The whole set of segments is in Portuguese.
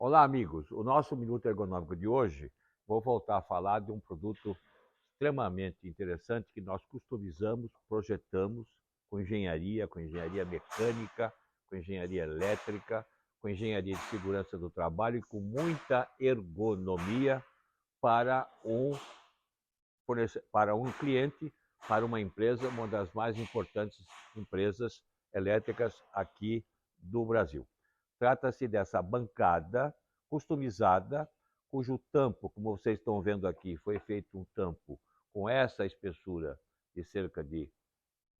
Olá, amigos. O nosso Minuto Ergonômico de hoje, vou voltar a falar de um produto extremamente interessante que nós customizamos, projetamos com engenharia mecânica, com engenharia elétrica, com engenharia de segurança do trabalho e com muita ergonomia para um cliente, para uma empresa, uma das mais importantes empresas elétricas aqui do Brasil. Trata-se dessa bancada customizada, cujo tampo, como vocês estão vendo aqui, foi feito um tampo com essa espessura de cerca de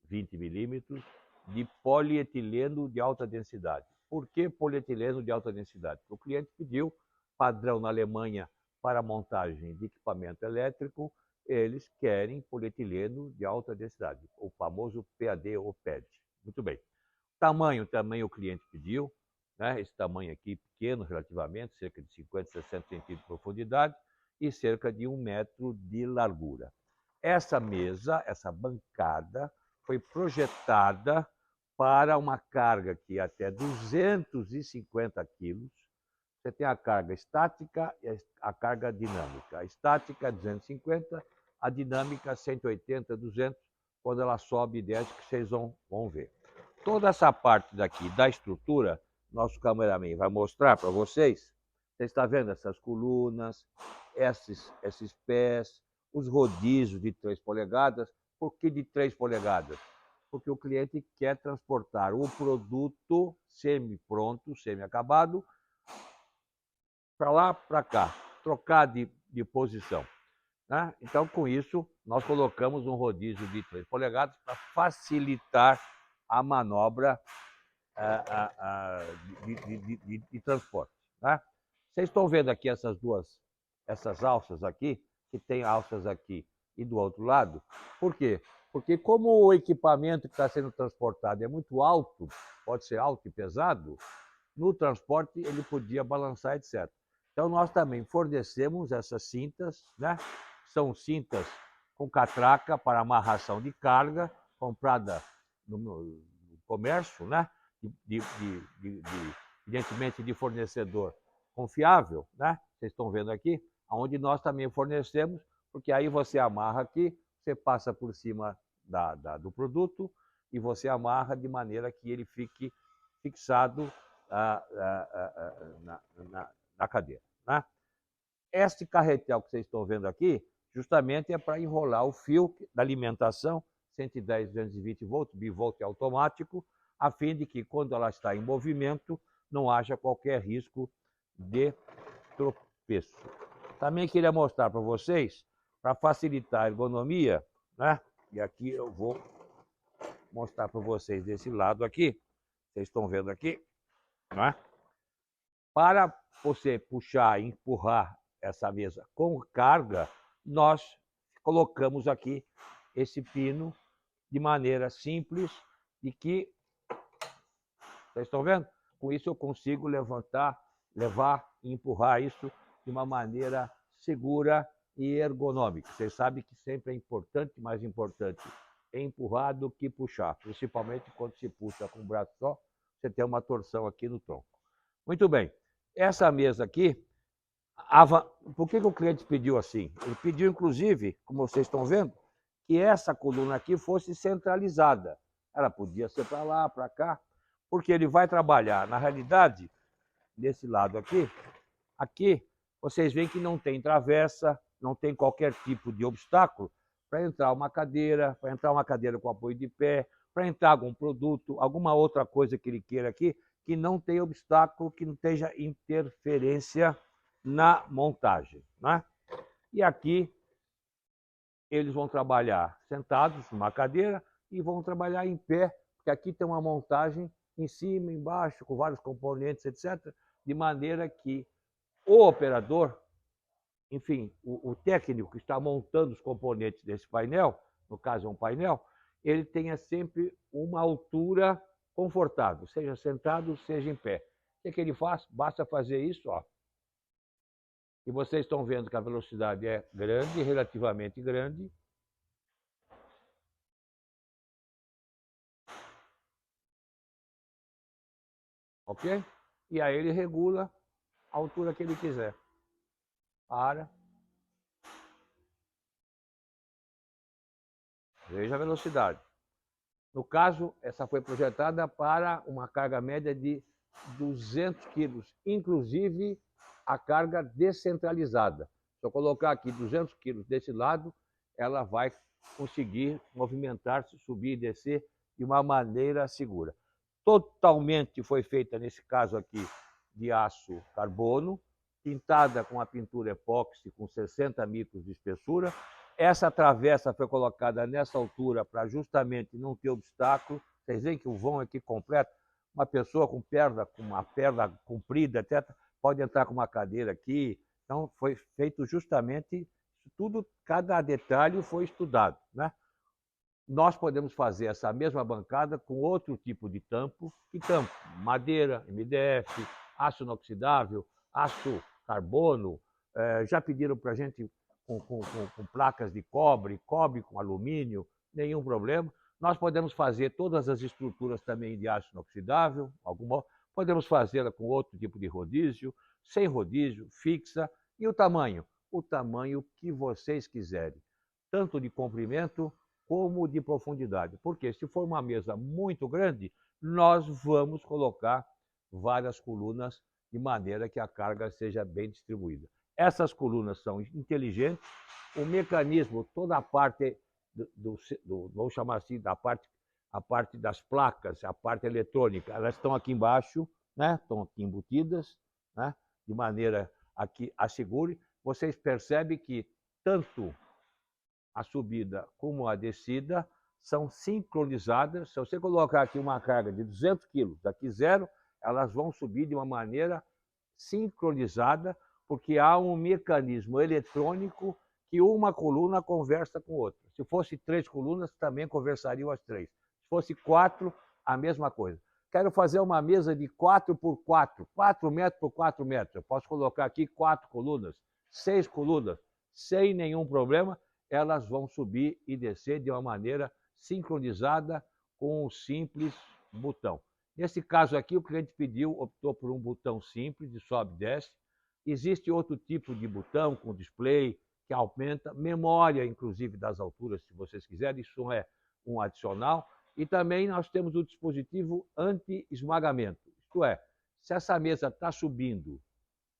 20 milímetros de polietileno de alta densidade. Por que polietileno de alta densidade? Porque o cliente pediu padrão na Alemanha para montagem de equipamento elétrico, eles querem polietileno de alta densidade, o famoso PAD ou PED. Muito bem. Tamanho também o cliente pediu, né? Esse tamanho aqui pequeno relativamente, cerca de 50, 60 centímetros de profundidade e cerca de 1 metro de largura. Essa mesa, essa bancada, foi projetada para uma carga que até 250 quilos. Você tem a carga estática e a carga dinâmica. A estática é 250, a dinâmica 180, 200. Quando ela sobe e desce, que vocês vão ver. Toda essa parte daqui da estrutura, nosso cameraman vai mostrar para vocês. Você está vendo essas colunas, esses pés, os rodízios de 3 polegadas. Por que de 3 polegadas? Porque o cliente quer transportar o produto semi-pronto, semi-acabado, para lá, para cá, trocar de posição. Né? Então, com isso, nós colocamos um rodízio de 3 polegadas para facilitar a manobra de transporte. Né? Vocês estão vendo aqui essas alças aqui, que tem alças aqui e do outro lado. Por quê? Porque como o equipamento que está sendo transportado é muito alto, pode ser alto e pesado, no transporte ele podia balançar, etc. Então nós também fornecemos essas cintas, né? São cintas com catraca para amarração de carga, comprada no comércio, né? Evidentemente de fornecedor confiável, né? Vocês estão vendo aqui, onde nós também fornecemos, porque aí você amarra aqui, você passa por cima do produto e você amarra de maneira que ele fique fixado na cadeira. Né? Este carretel que vocês estão vendo aqui, justamente é para enrolar o fio da alimentação, 110, 220 volts, bivolt automático, a fim de que, quando ela está em movimento, não haja qualquer risco de tropeço. Também queria mostrar para vocês, para facilitar a ergonomia, né? E aqui eu vou mostrar para vocês desse lado aqui, vocês estão vendo aqui, né? Para você puxar e empurrar essa mesa com carga, nós colocamos aqui esse pino de maneira simples e que, vocês estão vendo? Com isso eu consigo levantar, levar e empurrar isso de uma maneira segura e ergonômica. Vocês sabem que sempre é importante, mais importante, empurrar do que puxar, principalmente quando se puxa com o braço só, você tem uma torção aqui no tronco. Muito bem, essa mesa aqui, por que o cliente pediu assim? Ele pediu, inclusive, como vocês estão vendo, que essa coluna aqui fosse centralizada. Ela podia ser para lá, para cá, porque ele vai trabalhar, na realidade, desse lado aqui vocês veem que não tem travessa, não tem qualquer tipo de obstáculo para entrar uma cadeira com apoio de pé, para entrar algum produto, alguma outra coisa que ele queira aqui, que não tenha obstáculo, que não esteja interferência na montagem. Né? E aqui eles vão trabalhar sentados numa cadeira e vão trabalhar em pé, porque aqui tem uma montagem em cima, embaixo, com vários componentes, etc., de maneira que o operador, enfim, o técnico que está montando os componentes desse painel, no caso é um painel, ele tenha sempre uma altura confortável, seja sentado, seja em pé. O que ele faz? Basta fazer isso, ó. E vocês estão vendo que a velocidade é grande, relativamente grande. Ok? E aí ele regula a altura que ele quiser. Para. Veja a velocidade. No caso, essa foi projetada para uma carga média de 200 quilos, inclusive a carga descentralizada. Se eu colocar aqui 200 quilos desse lado, ela vai conseguir movimentar-se, subir e descer de uma maneira segura. Totalmente foi feita, nesse caso aqui, de aço carbono, pintada com a pintura epóxi com 60 micros de espessura. Essa travessa foi colocada nessa altura para justamente não ter obstáculo. Vocês veem que o vão aqui completo, uma pessoa com uma perna comprida, etc., pode entrar com uma cadeira aqui. Então, foi feito justamente tudo, cada detalhe foi estudado, né? Nós podemos fazer essa mesma bancada com outro tipo de tampo. Que tampo? Madeira, MDF, aço inoxidável, aço carbono. Já pediram para a gente com placas de cobre com alumínio, nenhum problema. Nós podemos fazer todas as estruturas também de aço inoxidável, podemos fazê-la com outro tipo de rodízio, sem rodízio, fixa. E o tamanho? O tamanho que vocês quiserem, tanto de comprimento como de profundidade. Porque se for uma mesa muito grande, nós vamos colocar várias colunas de maneira que a carga seja bem distribuída. Essas colunas são inteligentes, o mecanismo, toda a parte vamos chamar assim, a parte das placas, a parte eletrônica, elas estão aqui embaixo, né? Estão aqui embutidas, né? De maneira a que assegure. Vocês percebem que tanto a subida como a descida são sincronizadas. Se você colocar aqui uma carga de 200 quilos, daqui zero, elas vão subir de uma maneira sincronizada, porque há um mecanismo eletrônico que uma coluna conversa com outra. Se fosse 3 colunas, também conversariam as 3. Se fosse 4, a mesma coisa. Quero fazer uma mesa de 4 por 4, 4 metros por 4 metros. Eu posso colocar aqui 4 colunas, 6 colunas, sem nenhum problema. Elas vão subir e descer de uma maneira sincronizada com um simples botão. Nesse caso aqui, o cliente optou por um botão simples de sobe e desce. Existe outro tipo de botão com display que aumenta, memória inclusive das alturas, se vocês quiserem, isso é um adicional. E também nós temos o dispositivo anti-esmagamento. Isto é, se essa mesa está subindo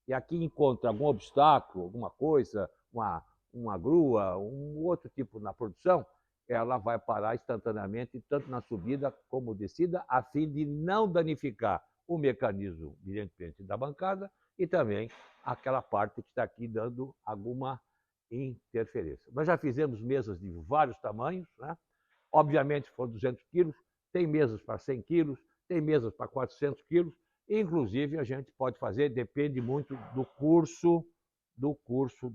e aqui encontra algum obstáculo, alguma coisa, uma grua, um outro tipo na produção, ela vai parar instantaneamente, tanto na subida como descida, a fim de não danificar o mecanismo diretamente da bancada e também aquela parte que está aqui dando alguma interferência. Nós já fizemos mesas de vários tamanhos, né? Obviamente, se for 200 quilos, tem mesas para 100 quilos, tem mesas para 400 quilos, inclusive a gente pode fazer, depende muito do curso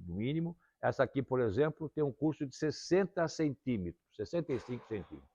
mínimo. Essa aqui, por exemplo, tem um curso de 60 centímetros, 65 centímetros.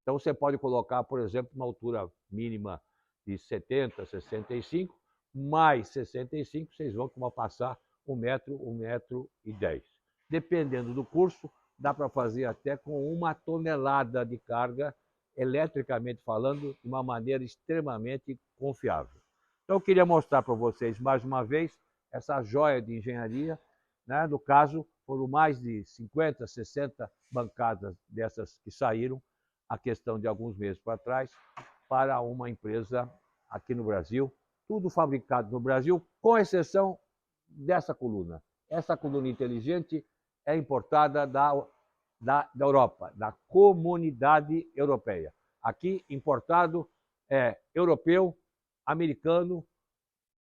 Então, você pode colocar, por exemplo, uma altura mínima de 70, 65, mais 65, vocês vão passar 1 metro e 10. Dependendo do curso, dá para fazer até com 1 tonelada de carga, eletricamente falando, de uma maneira extremamente confiável. Então, eu queria mostrar para vocês, mais uma vez, essa joia de engenharia, né? No caso, foram mais de 50, 60 bancadas dessas que saíram, a questão de alguns meses para trás, para uma empresa aqui no Brasil, tudo fabricado no Brasil, com exceção dessa coluna. Essa coluna inteligente é importada da Europa, da Comunidade Europeia. Aqui, importado é europeu, americano,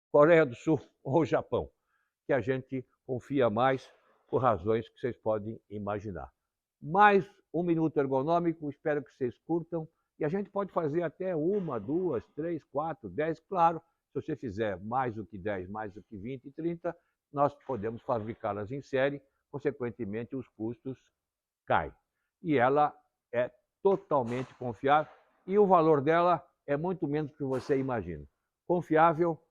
Coreia do Sul ou Japão, que a gente confia mais por razões que vocês podem imaginar. Mais um minuto ergonômico, espero que vocês curtam. E a gente pode fazer até 1, 2, 3, 4, 10, claro. Se você fizer mais do que 10, mais do que 20 e 30, nós podemos fabricá-las em série, consequentemente os custos caem. E ela é totalmente confiável e o valor dela é muito menos do que você imagina. Confiável,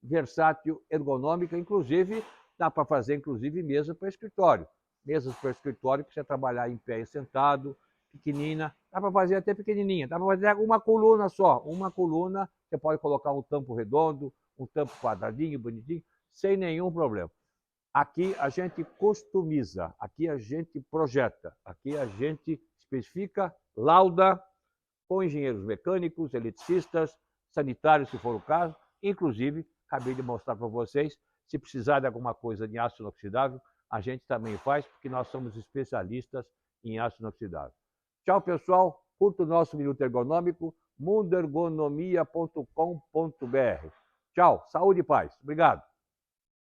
versátil, ergonômica, inclusive dá para fazer inclusive mesa para escritório. Mesas para escritório que você trabalhar em pé e sentado, pequenina, dá para fazer até pequenininha, dá para fazer uma coluna só, uma coluna, você pode colocar um tampo redondo, um tampo quadradinho, bonitinho, sem nenhum problema. Aqui a gente customiza, aqui a gente projeta, aqui a gente especifica, lauda com engenheiros mecânicos, eletricistas, sanitários, se for o caso. Inclusive, acabei de mostrar para vocês, se precisar de alguma coisa de aço inoxidável, a gente também faz, porque nós somos especialistas em aço inoxidável. Tchau, pessoal. Curta o nosso Minuto Ergonômico, mundoergonomia.com.br. Tchau, saúde e paz. Obrigado.